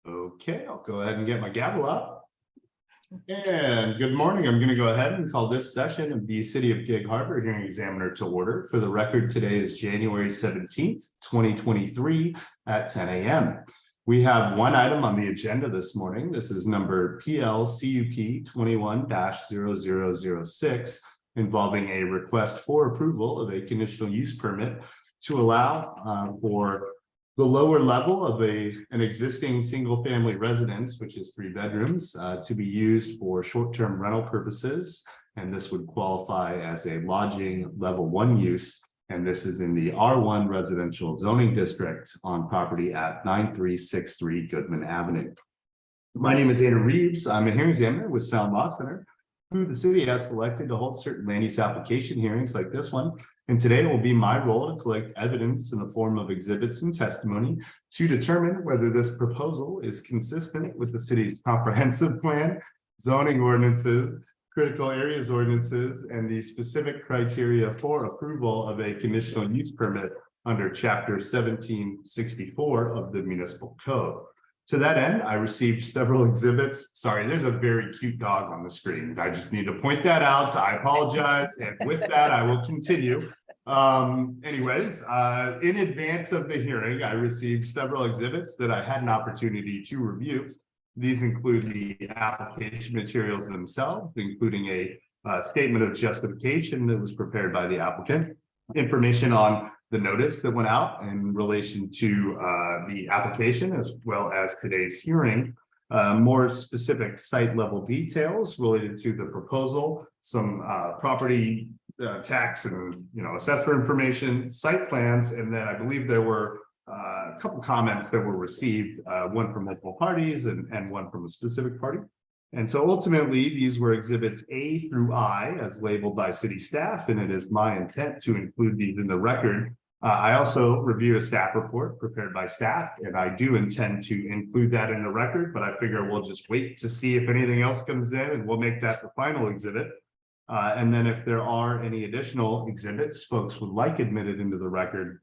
Okay, I'll go ahead and get my gavel up. And good morning. I'm going to go ahead and call this session of the City of Gig Harbor Hearing Examiner to order. For the record, today is January 17th, 2023 at 10 a.m. We have one item on the agenda this morning. This is number PLCUP 21-0006, involving a request for approval of a conditional use permit to allow for the lower level of an existing single family residence, which is 3 bedrooms, to be used for short-term rental purposes. And this would qualify as a lodging level 1 use. And this is in the R1 residential zoning district on property at 9363 Goodman Avenue. My name is Andrew Reeves. I'm a hearing examiner with Sound Law Center, who the city has selected to hold certain land use application hearings like this one. And today will be my role to collect evidence in the form of exhibits and testimony to determine whether this proposal is consistent with the city's comprehensive plan, zoning ordinances, critical areas ordinances, and the specific criteria for approval of a conditional use permit under Chapter 1764 of the Municipal Code. To that end, I received several exhibits. Sorry, there's a very cute dog on the screen. I just need to point that out. I apologize. And with that, I will continue. Anyways, in advance of the hearing, I received several exhibits that I had an opportunity to review. These include the application materials themselves, including a statement of justification that was prepared by the applicant, information on the notice that went out in relation to the application, as well as today's hearing, more specific site level details related to the proposal, some property tax and assessor information, site plans, and then I believe there were a couple comments that were received, one from multiple parties and one from a specific party. And so ultimately, these were exhibits A through I as labeled by city staff, and it is my intent to include these in the record. I also reviewed a staff report prepared by staff, and I do intend to include that in the record, but I figure we'll just wait to see if anything else comes in, and we'll make that the final exhibit. And then if there are any additional exhibits folks would like admitted into the record,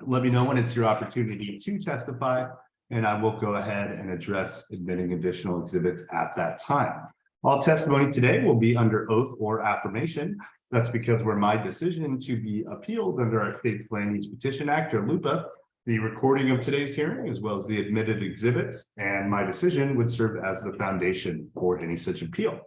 let me know when it's your opportunity to testify, and I will go ahead and address admitting additional exhibits at that time. All testimony today will be under oath or affirmation. That's because were my decision to be appealed under our state's Land Use Petition Act, or LUPA, the recording of today's hearing, as well as the admitted exhibits, and my decision would serve as the foundation for any such appeal.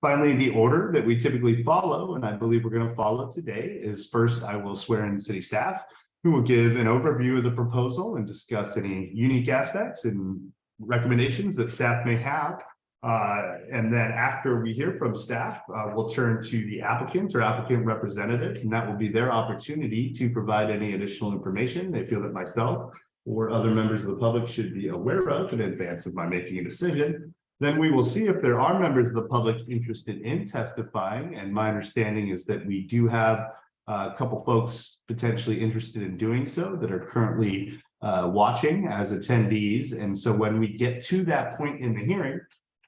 Finally, the order that we typically follow, and I believe we're going to follow today, is first I will swear in city staff, who will give an overview of the proposal and discuss any unique aspects and recommendations that staff may have. And then after we hear from staff, we'll turn to the applicant or applicant representative, and that will be their opportunity to provide any additional information they feel that myself or other members of the public should be aware of in advance of my making a decision. Then we will see if there are members of the public interested in testifying, and my understanding is that we do have a couple folks potentially interested in doing so that are currently watching as attendees. And so when we get to that point in the hearing,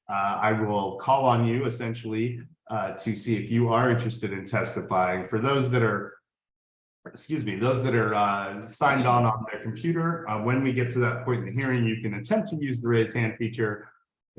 I will call on you essentially to see if you are interested in testifying. For those that are, signed on their computer, when we get to that point in the hearing, you can attempt to use the raise hand feature.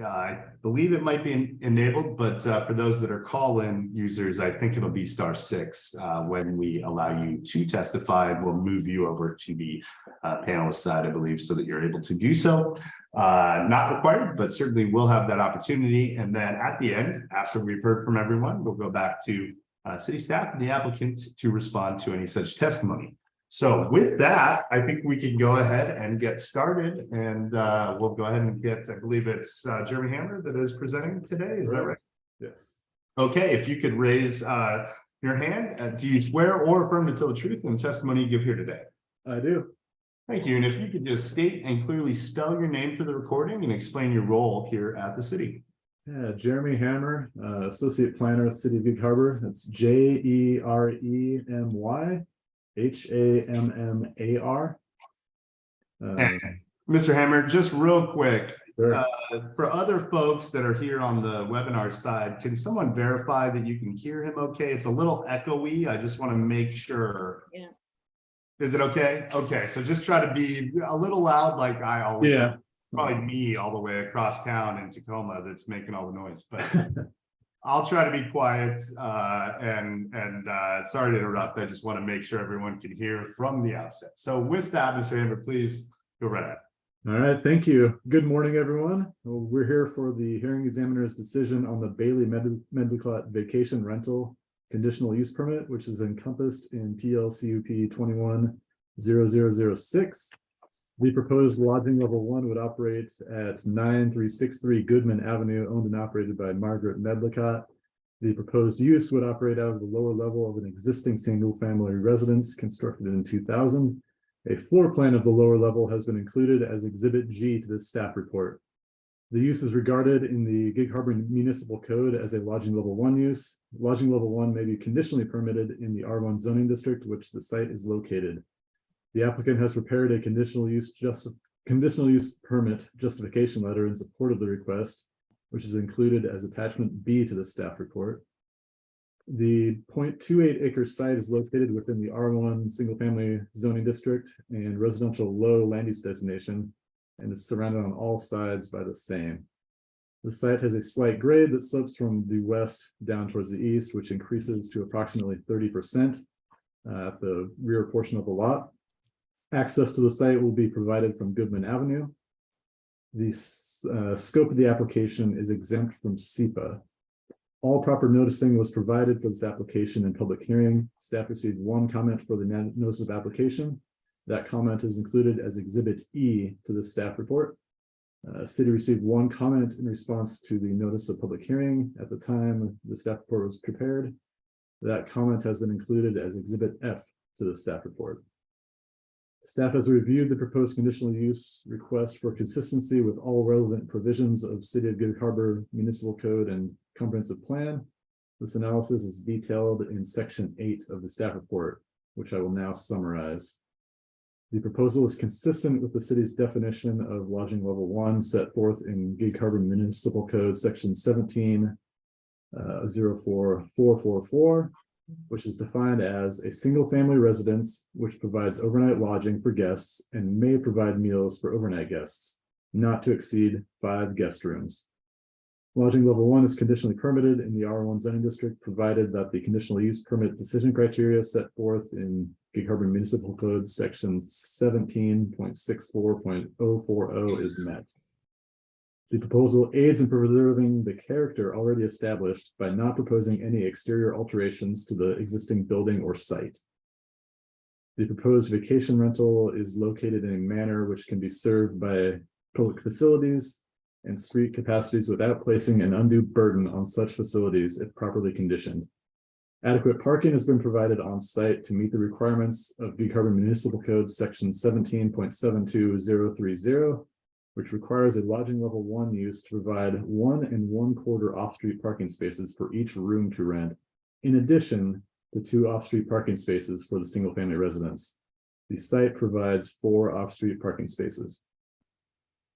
I believe it might be enabled, but for those that are call-in users, I think it'll be *6 when we allow you to testify. We'll move you over to the panelist side, I believe, so that you're able to do so. Not required, but certainly we'll have that opportunity. And then at the end, after we've heard from everyone, we'll go back to city staff and the applicant to respond to any such testimony. So with that, I think we can go ahead and get started, and we'll go ahead and get, I believe it's Jeremy Hammer that is presenting today. Is that right? Yes. Okay, if you could raise your hand, do you swear or affirm to tell the truth in the testimony you give here today? I do. Thank you. And if you could just state and clearly spell your name for the recording and explain your role here at the city. Yeah, Jeremy Hammer, Associate Planner at City of Gig Harbor. That's JEREMY HAMMAR. Mr. Hammer, just real quick, Sure. for other folks that are here on the webinar side, can someone verify that you can hear him okay? It's a little echoey. I just want to make sure. Yeah. Is it okay? Okay, so just try to be a little loud like I always am. probably me all the way across town in Tacoma that's making all the noise, but I'll try to be quiet, and sorry to interrupt. I just want to make sure everyone can hear from the outset. So with that, Mr. Hammer, please go right ahead. All right, thank you. Good morning, everyone. Well, we're here for the hearing examiner's decision on the Bailey Medlicott vacation rental conditional use permit, which is encompassed in PLCUP 21-0006. The proposed lodging level 1 would operate at 9363 Goodman Avenue, owned and operated by Margaret Medlicott. The proposed use would operate out of the lower level of an existing single-family residence constructed in 2000. A floor plan of the lower level has been included as Exhibit G to this staff report. The use is regarded in the Gig Harbor Municipal Code as a lodging level 1 use. Lodging level 1 may be conditionally permitted in the R1 zoning district, which the site is located. The applicant has prepared a conditional use permit justification letter in support of the request, which is included as attachment B to the staff report. The 0.28 acre site is located within the R1 single family zoning district and residential low land use designation, and is surrounded on all sides by the same. The site has a slight grade that slopes from the west down towards the east, which increases to approximately 30% at the rear portion of the lot. Access to the site will be provided from Goodman Avenue. The scope of the application is exempt from SEPA. All proper noticing was provided for this application and public hearing. Staff received 1 comment for the notice of application. That comment is included as Exhibit E to the staff report. City received 1 comment in response to the notice of public hearing at the time the staff report was prepared. That comment has been included as Exhibit F to the staff report. Staff has reviewed the proposed conditional use request for consistency with all relevant provisions of City of Gig Harbor Municipal Code and Comprehensive Plan. This analysis is detailed in Section 8 of the staff report, which I will now summarize. The proposal is consistent with the city's definition of lodging level 1 set forth in Gig Harbor Municipal Code Section 17-04444, which is defined as a single family residence which provides overnight lodging for guests and may provide meals for overnight guests, not to exceed 5 guest rooms. Lodging level 1 is conditionally permitted in the R1 zoning district, provided that the conditional use permit decision criteria set forth in Gig Harbor Municipal Code Section 17.64.040 is met. The proposal aids in preserving the character already established by not proposing any exterior alterations to the existing building or site. The proposed vacation rental is located in a manner which can be served by public facilities and street capacities without placing an undue burden on such facilities if properly conditioned. Adequate parking has been provided on site to meet the requirements of Gig Harbor Municipal Code Section 17.72030, which requires a lodging level 1 use to provide 1 1/4 off-street parking spaces for each room to rent, in addition to 2 off-street parking spaces for the single family residence. The site provides 4 off-street parking spaces.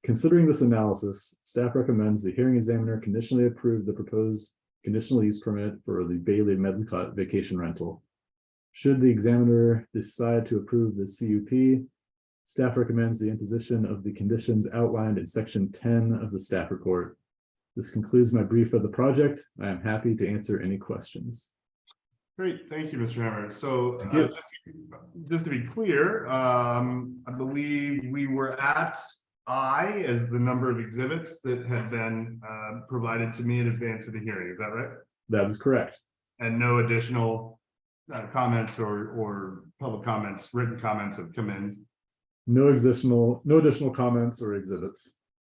Considering this analysis, staff recommends the hearing examiner conditionally approve the proposed conditional use permit for the Bailey Medlicott vacation rental. Should the examiner decide to approve the CUP, staff recommends the imposition of the conditions outlined in Section 10 of the staff report. This concludes my brief of the project. I am happy to answer any questions. Great, thank you, Mr. Hammer. So you. just to be clear, I believe we were at I as the number of exhibits that had been provided to me in advance of the hearing. Is that right? That is correct. And no additional comments or public comments, written comments have come in. No additional comments or exhibits.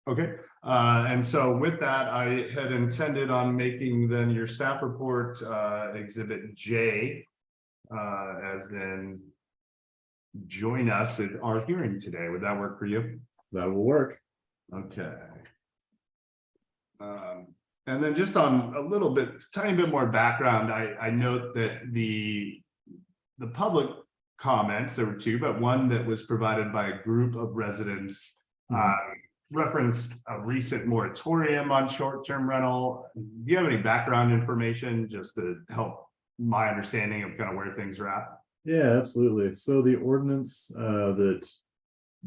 Okay, and so with that, I had intended on making then your staff report Exhibit J as in join us at our hearing today. Would that work for you? That will work. Okay. And then just on a little bit, tiny bit more background, I note that the public comments, there were 2, but one that was provided by a group of residents referenced a recent moratorium on short-term rental. Do you have any background information just to help my understanding of kind of where things are at? Yeah, absolutely. So the ordinance that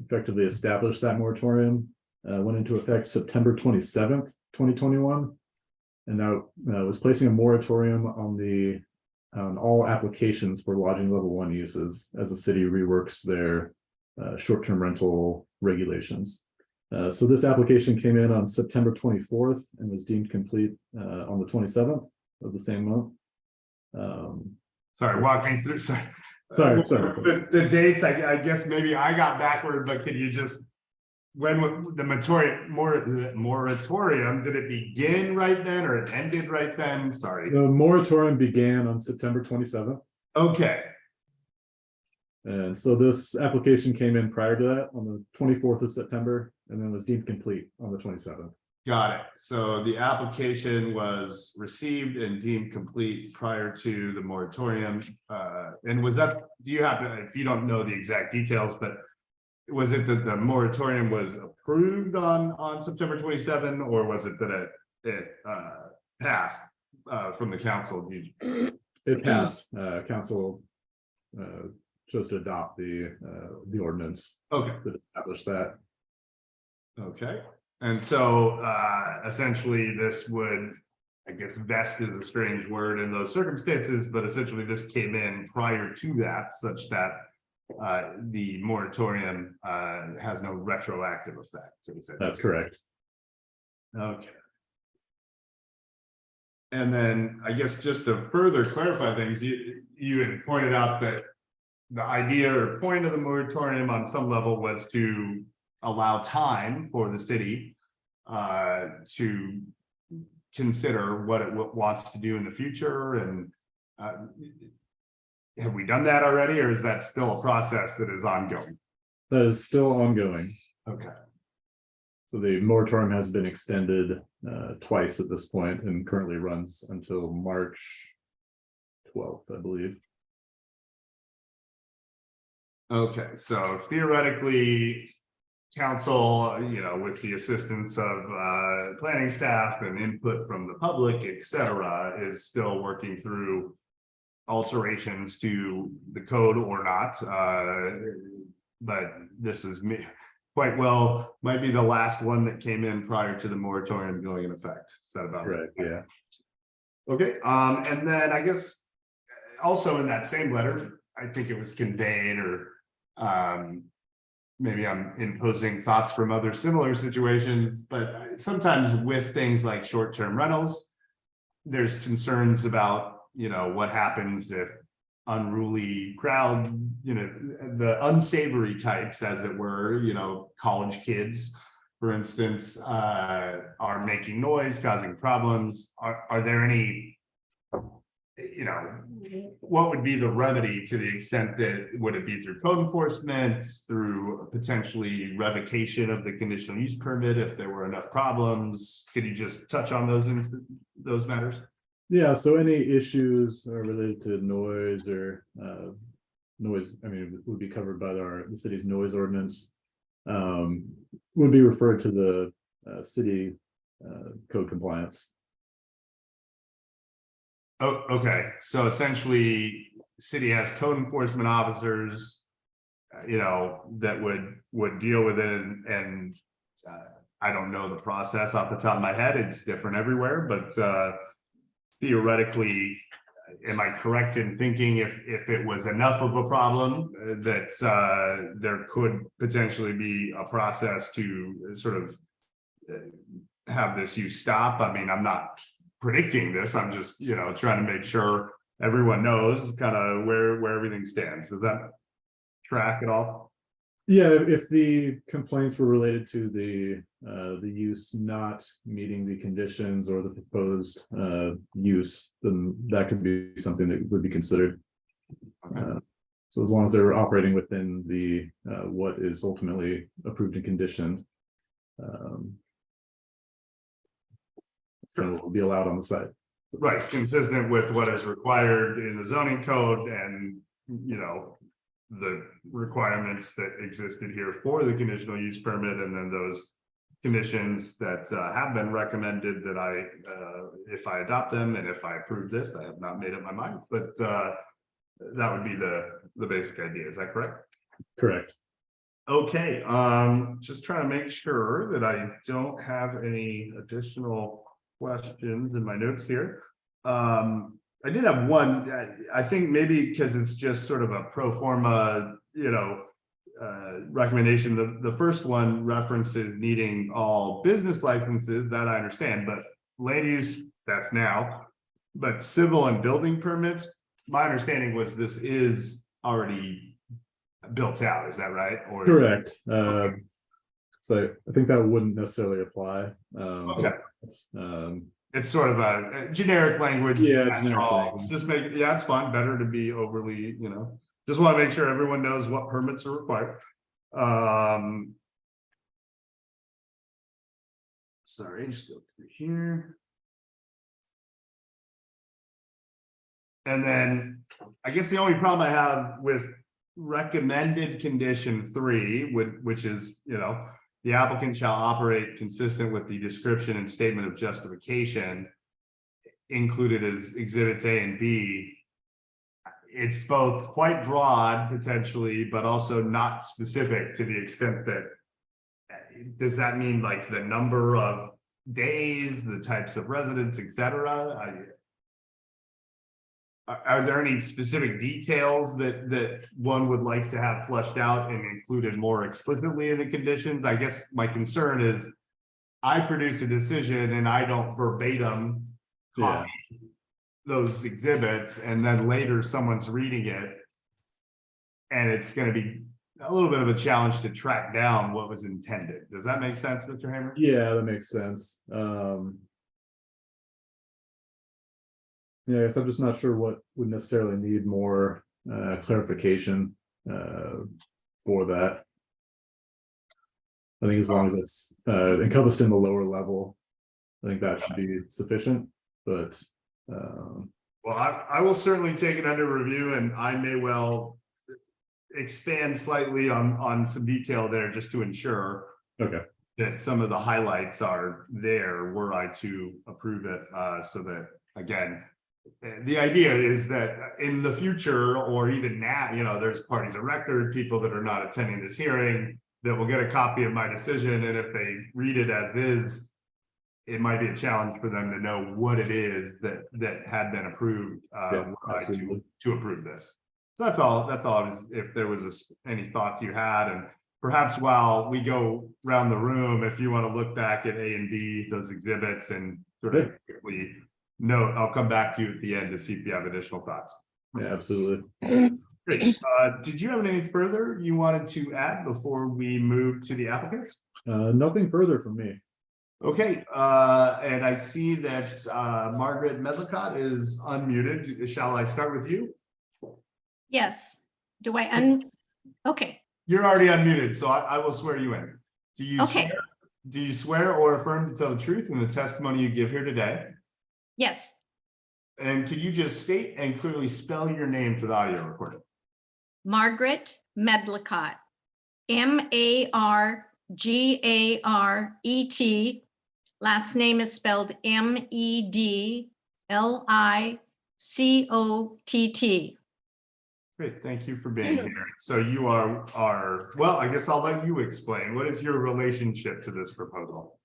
effectively established that moratorium went into effect September 27th, 2021. And that was placing a moratorium on all applications for lodging level 1 uses as the city reworks their short-term rental regulations. So this application came in on September 24th and was deemed complete on the 27th of the same month. Sorry, walk me through, sorry. Sorry. The dates, I guess maybe I got backward, but could you just, when the moratorium, did it begin right then or it ended right then? Sorry. The moratorium began on September 27th. Okay, And so this application came in prior to that on the 24th of September and then was deemed complete on the 27th. got it. So the application was received and deemed complete prior to the moratorium. And was that, do you have to, if you don't know the exact details, but was it that the moratorium was approved on September 27, or was it that it passed from the council? It passed. Council chose to adopt the ordinance Okay. that established that. Okay, and so essentially this would, I guess vest is a strange word in those circumstances, but essentially this came in prior to that, such that the moratorium has no retroactive effect. That's correct. Okay. And then I guess just to further clarify things, you had pointed out that the idea or point of the moratorium on some level was to allow time for the city to consider what it wants to do in the future. And have we done that already, or is that still a process that is ongoing? That is still ongoing. Okay. So the moratorium has been extended twice at this point and currently runs until March 12th, I believe. Okay, so theoretically, council, with the assistance of planning staff and input from the public, et cetera, is still working through alterations to the code or not. But this is quite well, might be the last one that came in prior to the moratorium going in effect. Is that about right? Yeah. Okay, and then I guess also in that same letter, I think it was conveyed, or maybe I'm imposing thoughts from other similar situations, but sometimes with things like short-term rentals, there's concerns about, what happens if unruly crowd, the unsavory types, as it were, college kids, for instance, are making noise, causing problems. Are there any, what would be the remedy to the extent that, would it be through code enforcement, through potentially revocation of the conditional use permit if there were enough problems? Could you just touch on those matters? Yeah, so any issues related to noise or noise, would be covered by the city's noise ordinance. Would be referred to the city code compliance. Oh, okay. So essentially, city has code enforcement officers, that would deal with it, and I don't know the process off the top of my head. It's different everywhere, but theoretically, am I correct in thinking if it was enough of a problem that there could potentially be a process to sort of have this use stop? I'm not predicting this. I'm just, trying to make sure everyone knows kind of where everything stands. Does that track at all? Yeah, if the complaints were related to the use not meeting the conditions or the proposed use, then that could be something that would be considered. Okay. So as long as they're operating within the what is ultimately approved and conditioned, it's going to be allowed on the site. Right, consistent with what is required in the zoning code and, the requirements that existed here for the conditional use permit, and then those conditions that have been recommended that if I adopt them and if I approve this, I have not made up my mind, but that would be the basic idea. Is that correct? Correct. Okay, just trying to make sure that I don't have any additional questions in my notes here. I did have one, I think maybe because it's just sort of a pro forma, recommendation. The first one references needing all business licenses, that I understand, but land use, that's now. But civil and building permits, my understanding was this is already built out, is that right? Or Correct. So I think that wouldn't necessarily apply. Okay. Um, It's sort of a generic language. Yeah, That's generic all. language. Just make, yeah, it's fine, better to be overly, just want to make sure everyone knows what permits are required. Sorry, just go through here. And then I guess the only problem I have with recommended condition 3 which is, the applicant shall operate consistent with the description and statement of justification included as exhibits A and B. It's both quite broad potentially, but also not specific to the extent that, does that mean like the number of days, the types of residents, etc.? Are there any specific details that one would like to have fleshed out and included more explicitly in the conditions? I guess my concern is I produce a decision and I don't verbatim Yeah. copy those exhibits, and then later someone's reading it. And it's going to be a little bit of a challenge to track down what was intended. Does that make sense, Mr. Hammer? Yeah, that makes sense. Yeah, I guess I'm just not sure what would necessarily need more clarification for that. I think as long as it's encompassed in the lower level, I think that should be sufficient, but Well, I will certainly take it under review, and I may well expand slightly on some detail there just to ensure okay. that some of the highlights are there were I to approve it, so that, again, the idea is that in the future, or even now, there's parties of record, people that are not attending this hearing that will get a copy of my decision, and if they read it as is, it might be a challenge for them to know what it is that had been approved Yeah, absolutely. to approve this. So that's all. If there was any thoughts you had, and perhaps while we go around the room, if you want to look back at A and B, those exhibits, and sort of quickly note, I'll come back to you at the end to see if you have additional thoughts. Yeah, absolutely. Great. Did you have anything further you wanted to add before we move to the applicants? Nothing further from me. Okay, and I see that Margaret Medlicott is unmuted. Shall I start with you? Yes. Do okay. You're already unmuted, so I will swear you in. Okay. Do you swear or affirm to tell the truth in the testimony you give here today? Yes. And could you just state and clearly spell your name for the audio recording? Margaret Medlicott. Margaret. Last name is spelled Medlicott. Great, thank you for being here. So you are, well, I guess I'll let you explain. What is your relationship to this proposal?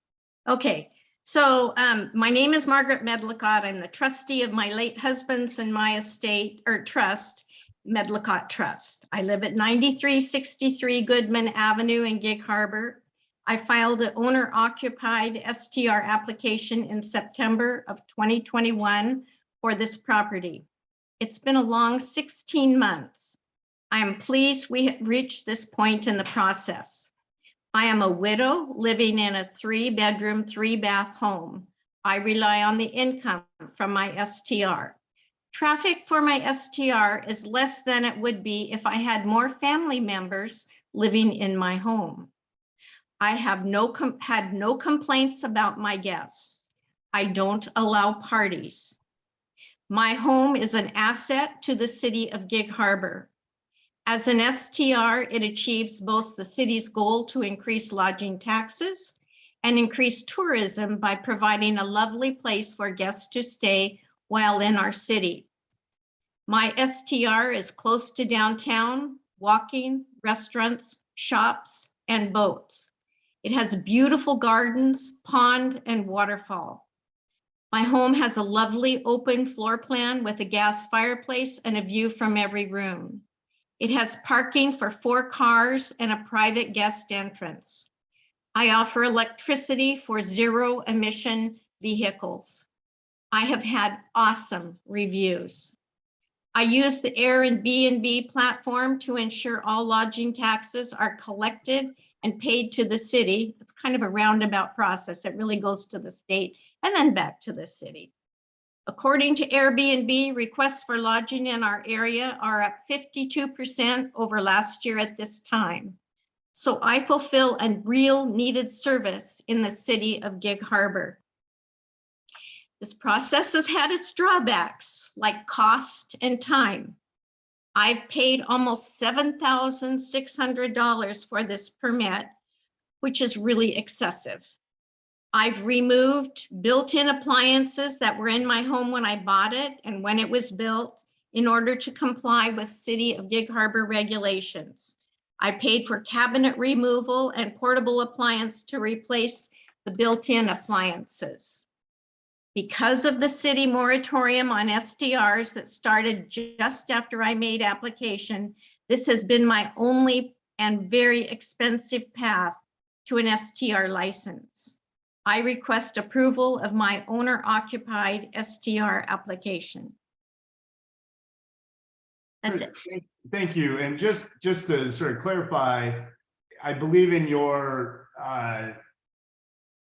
Okay, so my name is Margaret Medlicott. I'm the trustee of my late husband's and my estate or trust, Medlicott Trust. I live at 9363 Goodman Avenue in Gig Harbor. I filed an owner-occupied STR application in September of 2021 for this property. It's been a long 16 months. I am pleased we have reached this point in the process. I am a widow living in a 3-bedroom, 3-bath home. I rely on the income from my STR. Traffic for my STR is less than it would be if I had more family members living in my home. I have had no complaints about my guests. I don't allow parties. My home is an asset to the city of Gig Harbor. As an STR, it achieves both the city's goal to increase lodging taxes and increase tourism by providing a lovely place for guests to stay while in our city. My STR is close to downtown, walking, restaurants, shops, and boats. It has beautiful gardens, pond, and waterfall. My home has a lovely open floor plan with a gas fireplace and a view from every room. It has parking for 4 cars and a private guest entrance. I offer electricity for 0 emission vehicles. I have had awesome reviews. I use the Airbnb platform to ensure all lodging taxes are collected and paid to the city. It's kind of a roundabout process. It really goes to the state and then back to the city. According to Airbnb, requests for lodging in our area are up 52% over last year at this time. So I fulfill a real needed service in the city of Gig Harbor. This process has had its drawbacks, like cost and time. I've paid almost $7,600 for this permit, which is really excessive. I've removed built-in appliances that were in my home when I bought it and when it was built in order to comply with City of Gig Harbor regulations. I paid for cabinet removal and portable appliance to replace the built-in appliances. Because of the city moratorium on STRs that started just after I made application, this has been my only and very expensive path to an STR license. I request approval of my owner-occupied STR application. That's it. Thank you. And just to sort of clarify, I believe in your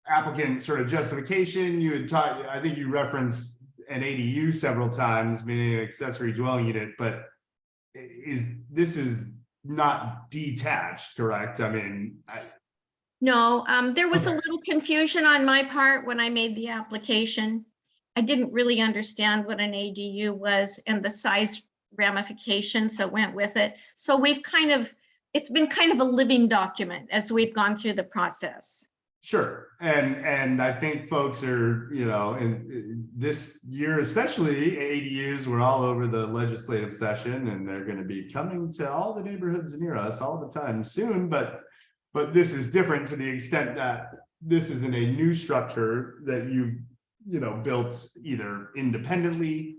applicant sort of justification, you had taught, I think you referenced an ADU several times, meaning an accessory dwelling unit, but this is not detached, correct? I mean, No, there was a Okay. little confusion on my part when I made the application. I didn't really understand what an ADU was and the size ramifications that went with it. So it's been kind of a living document as we've gone through the process. sure. And I think folks are, in this year, especially ADUs, we're all over the legislative session and they're going to be coming to all the neighborhoods near us all the time soon, but this is different to the extent that this isn't a new structure that you've, built either independently,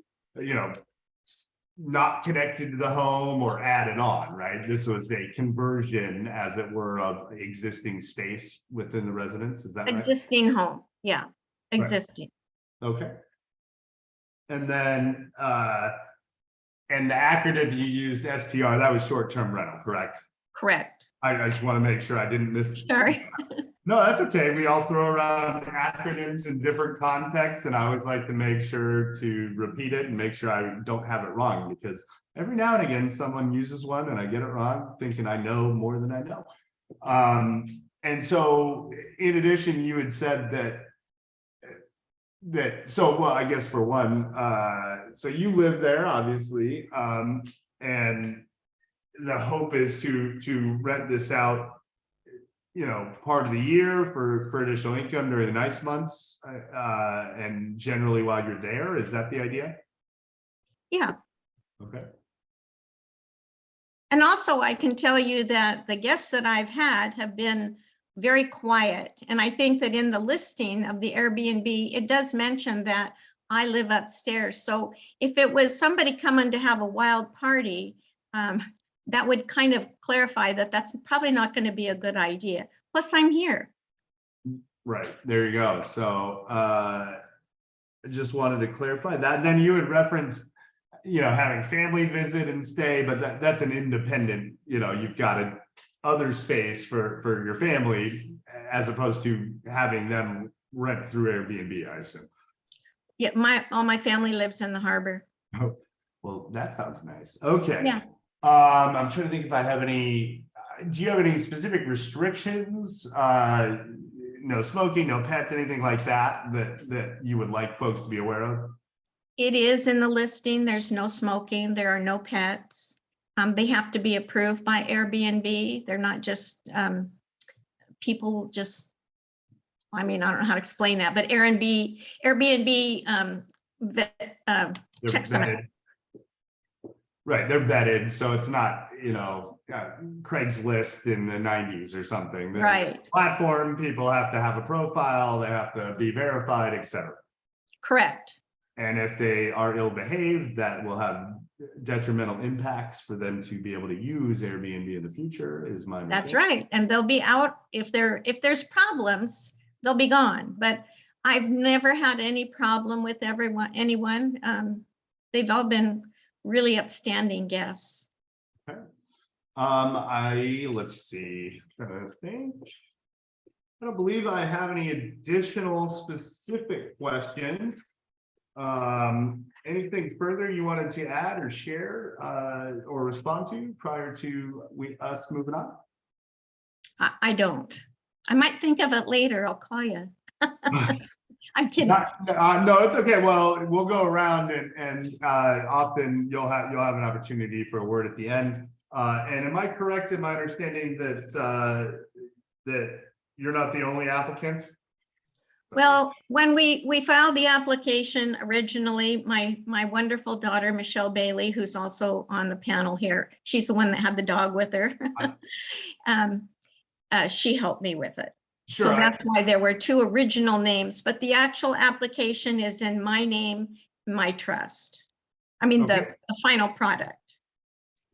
not connected to the home or added on, right? This was a conversion, as it were, of existing space within the residence. Is that right? Existing home, yeah, existing. Okay. And then, and the acronym you used, STR, that was short-term rental, correct? Correct. I just want to make sure I didn't miss. Sorry. No, that's okay. We all throw around acronyms in different contexts, and I always like to make sure to repeat it and make sure I don't have it wrong, because every now and again, someone uses one and I get it wrong, thinking I know more than I know. And so in addition, you had said well, I guess for one, so you live there, obviously, and the hope is to rent this out, part of the year for additional income during the nice months, and generally while you're there. Is that the idea? Yeah. Okay. And also I can tell you that the guests that I've had have been very quiet. And I think that in the listing of the Airbnb, it does mention that I live upstairs. So if it was somebody coming to have a wild party, that would kind of clarify that that's probably not going to be a good idea. Plus, I'm here. Right, there you go. So I just wanted to clarify that. Then you had referenced, having family visit and stay, but that's an independent, you've got a other space for your family, as opposed to having them rent through Airbnb, I assume. Yeah, all my family lives in the harbor. Oh, well, that sounds nice. Okay. Yeah. I'm trying to think if I have any, do you have any specific restrictions? No smoking, no pets, anything like that you would like folks to be aware of? It is in the listing. There's no smoking. There are no pets. They have to be approved by Airbnb. They're not just people just, I mean, I don't know how to explain that, but Airbnb They're checks them out. vetted. Right, they're vetted, so it's not, Craigslist in the 90s or something. The Right, platform, people have to have a profile, they have to be verified, etc. correct. And if they are ill-behaved, that will have detrimental impacts for them to be able to use Airbnb in the future, is my That's understanding. right. And they'll be out if there's problems, they'll be gone. But I've never had any problem with anyone. They've all been really upstanding guests. Let's see, trying to think. I don't believe I have any additional specific questions. Anything further you wanted to add or share, or respond to prior to us moving on? I don't. I might think of it later. I'll call you. I'm kidding. No, it's okay. Well, we'll go around and often you'll have an opportunity for a word at the end. And am I correct in my understanding that that you're not the only applicant? Well, when we filed the application originally, my wonderful daughter, Michelle Bailey, who's also on the panel here, she's the one that had the dog with her. She helped me with it. So Sure. that's why there were two original names, but the actual application is in my name, my trust. I mean, Okay. the final product.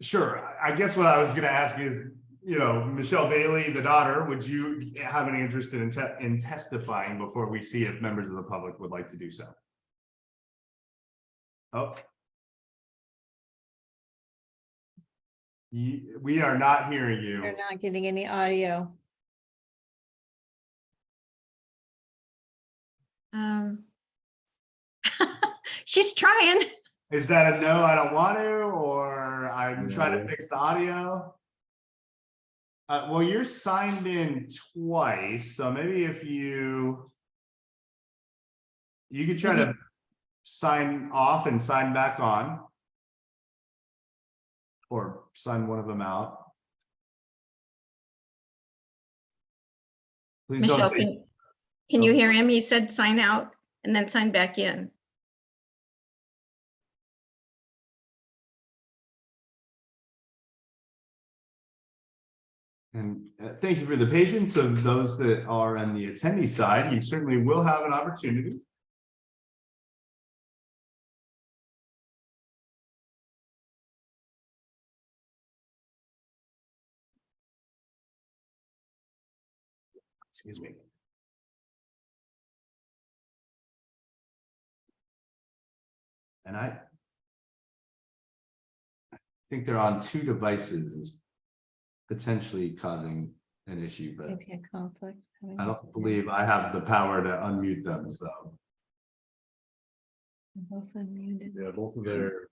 Sure. I guess what I was going to ask is, Michelle Bailey, the daughter, would you have any interest in testifying before we see if members of the public would like to do so? Oh. We are not hearing you. They're not getting any audio. She's trying. Is that a no, I don't want to, or I'm trying to No. fix the audio? Well, you're signed in twice, so maybe if you could try to sign off and sign back on. Or sign one of them out. Please don't Michelle, say- can you hear him? He said sign out and then sign back in. And thank you for the patience of those that are on the attendee side. You certainly will have an opportunity. Excuse me. And I think they're on two devices, is potentially causing an issue, but Maybe a conflict. I don't believe I have the power to unmute them, so. Both unmuted. Yeah, both of their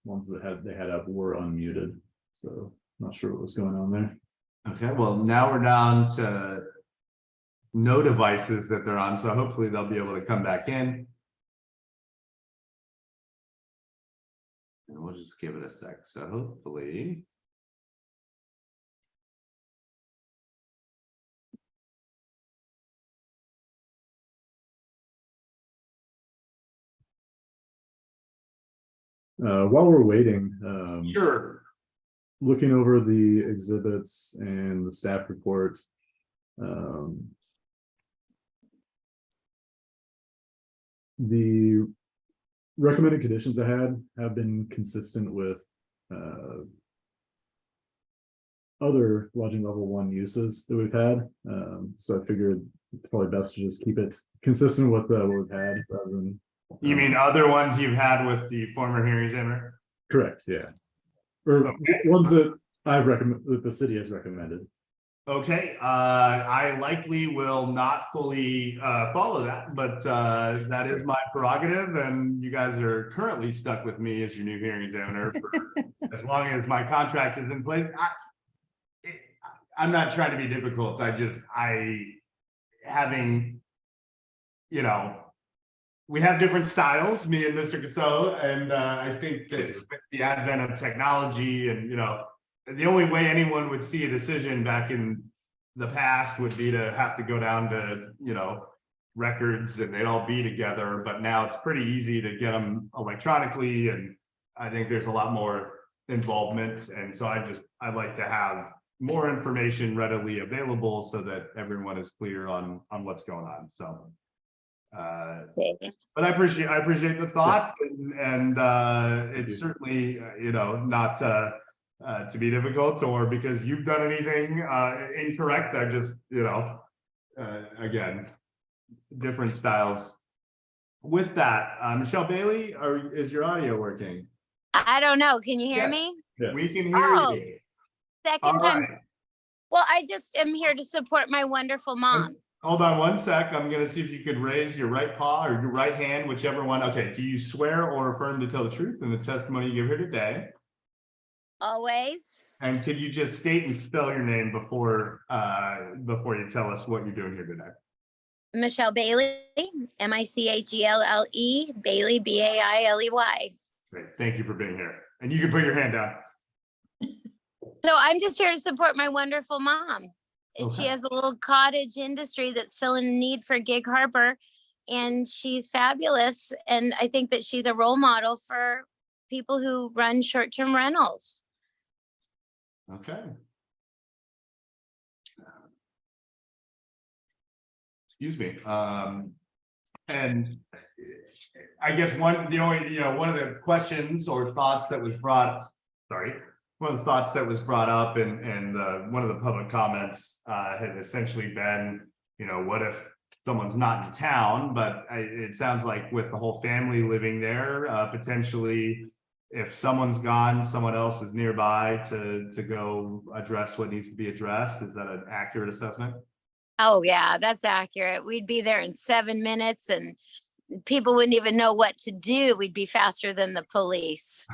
ones that they had up were unmuted, so not sure what was going on there. Okay, well, now we're down to no devices that they're on, so hopefully they'll be able to come back in. And we'll just give it a sec, so hopefully. While we're waiting, Sure. looking over the exhibits and the staff report. The recommended conditions I had have been consistent with other lodging level 1 uses that we've had. So I figured it's probably best to just keep it consistent with what we've had rather than. You mean other ones you've had with the former hearing examiner? Correct, yeah. Or Okay. ones that I've recommended, that the city has recommended. Okay, I likely will not fully follow that, but that is my prerogative, and you guys are currently stuck with me as your new hearing examiner for as long as my contract is in place. I'm not trying to be difficult. We have different styles, me and Mr. Casso, and I think that with the advent of technology and, the only way anyone would see a decision back in the past would be to have to go down to, records and they'd all be together, but now it's pretty easy to get them electronically, and I think there's a lot more involvement. And so I'd like to have more information readily available so that everyone is clear on what's going on. So. But I appreciate the thoughts and it's certainly, not to be difficult or because you've done anything incorrect. I just, again, different styles. With that, Michelle Bailey, is your audio working? I don't know. Can you hear Yes. me? Yes. We can hear Oh. you. Second All time. right. Well, I just am here to support my wonderful mom. Hold on one sec. I'm gonna see if you could raise your right paw or your right hand, whichever one. Okay, do you swear or affirm to tell the truth in the testimony you give here today? Always. And could you just state and spell your name before you tell us what you're doing here today? Michelle Bailey, Michelle, Bailey, Bailey. Great, thank you for being here. And you can put your hand down. So I'm just here to support my wonderful mom. She Okay. has a little cottage industry that's filling a need for Gig Harbor, and she's fabulous. And I think that she's a role model for people who run short-term rentals. Okay. Excuse me. And I guess one of the questions or thoughts that was brought, one of the thoughts that was brought up and one of the public comments had essentially been, what if someone's not in town, but it sounds like with the whole family living there, potentially if someone's gone, someone else is nearby to go address what needs to be addressed. Is that an accurate assessment? Oh, yeah, that's accurate. We'd be there in 7 minutes and people wouldn't even know what to do. We'd be faster than the police.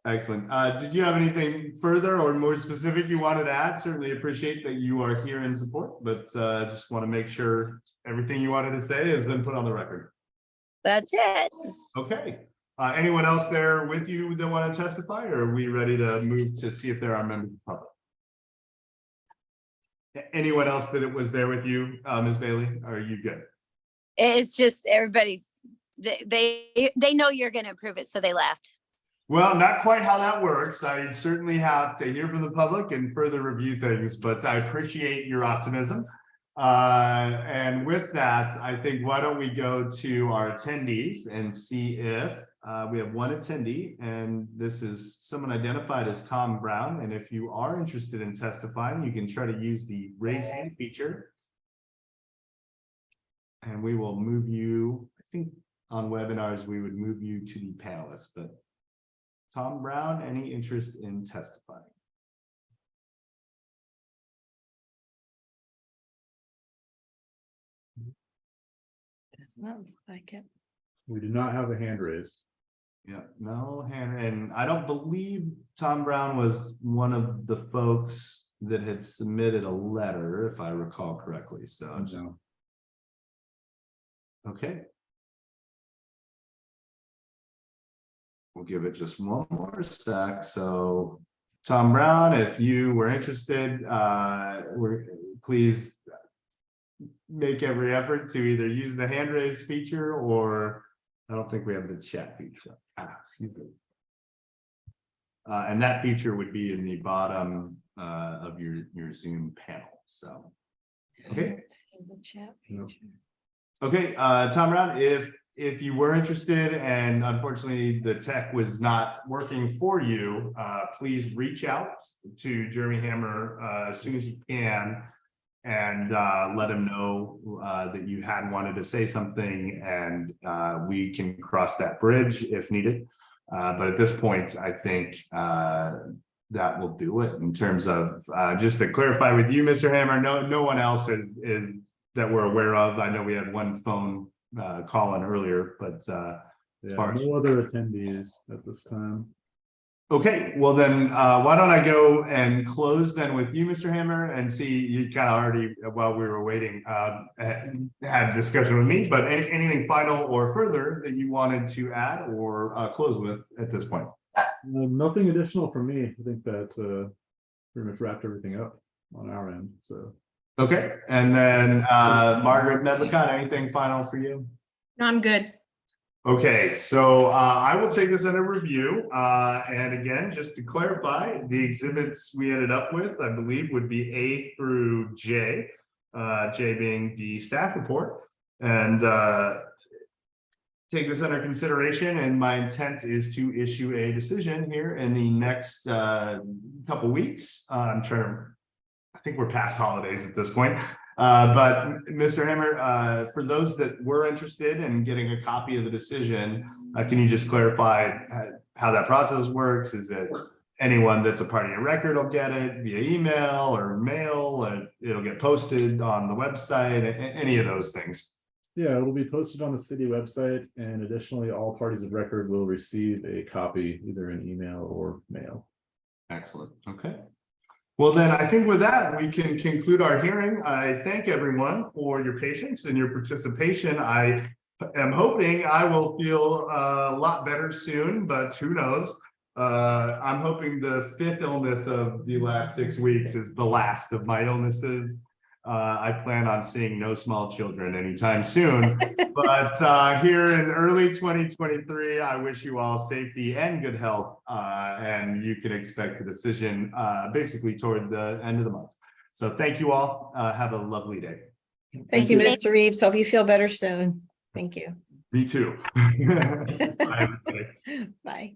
Excellent. Did you have anything further or more specific you wanted to add? Certainly appreciate that you are here in support, but just want to make sure everything you wanted to say has been put on the record. That's it. Okay. Anyone else there with you that want to testify, or are we ready to move to see if there are members of the public? Anyone else that was there with you, Ms. Bailey? Are you good? It's just everybody, they know you're going to approve it, so they left. Well, not quite how that works. I certainly have to hear from the public and further review things, but I appreciate your optimism. And with that, I think why don't we go to our attendees and see if we have one attendee, and this is someone identified as Tom Brown. And if you are interested in testifying, you can try to use the raise hand feature. And we will move you, I think on webinars, we would move you to the panelists, but Tom Brown, any interest in testifying? Does not look like it. We do not have a hand raised. Yeah, no hand, and I don't believe Tom Brown was one of the folks that had submitted a letter, if I recall correctly, so just, No. okay. We'll give it just one more sec. So Tom Brown, if you were interested, please make every effort to either use the hand raise feature, or I don't think we have the chat feature. Excuse me. And that feature would be in the bottom of your Zoom panel. So, okay. See the chat No. feature. Okay, Tom Brown, if you were interested and unfortunately the tech was not working for you, please reach out to Jeremy Hammer as soon as you can and let him know that you had wanted to say something, and we can cross that bridge if needed. But at this point, I think that will do it in terms of just to clarify with you, Mr. Hammer, no one else is that we're aware of. I know we had one phone call in earlier, but Yeah, far as- no other attendees at this time. okay, well then, why don't I go and close then with you, Mr. Hammer, and see, you kind of already, while we were waiting, had discussion with me, but anything final or further that you wanted to add or close with at this point? Nothing additional from me. I think that pretty much wrapped everything up on our end, so. Okay, and then Margaret Medlicott, anything final for you? No, I'm good. Okay, so I will take this under review. And again, just to clarify, the exhibits we ended up with, I believe, would be A through J. J being the staff report. And take this under consideration, and my intent is to issue a decision here in the next couple weeks. I think we're past holidays at this point. But Mr. Hammer, for those that were interested in getting a copy of the decision, can you just clarify how that process works? Is it anyone that's a party of record will get it via email or mail, and it'll get posted on the website, any of those things? Yeah, it will be posted on the city website, and additionally, all parties of record will receive a copy either in email or mail. Excellent. Okay. Well, then I think with that, we can conclude our hearing. I thank everyone for your patience and your participation. I am hoping I will feel a lot better soon, but who knows? I'm hoping the 5th illness of the last 6 weeks is the last of my illnesses. I plan on seeing no small children anytime soon, but here in early 2023, I wish you all safety and good health, and you can expect a decision basically toward the end of the month. So thank you all. Have a lovely day. Thank you, you. Mr. Reeves. Hope you feel better soon. Thank you. Me too. Bye, everybody. Bye.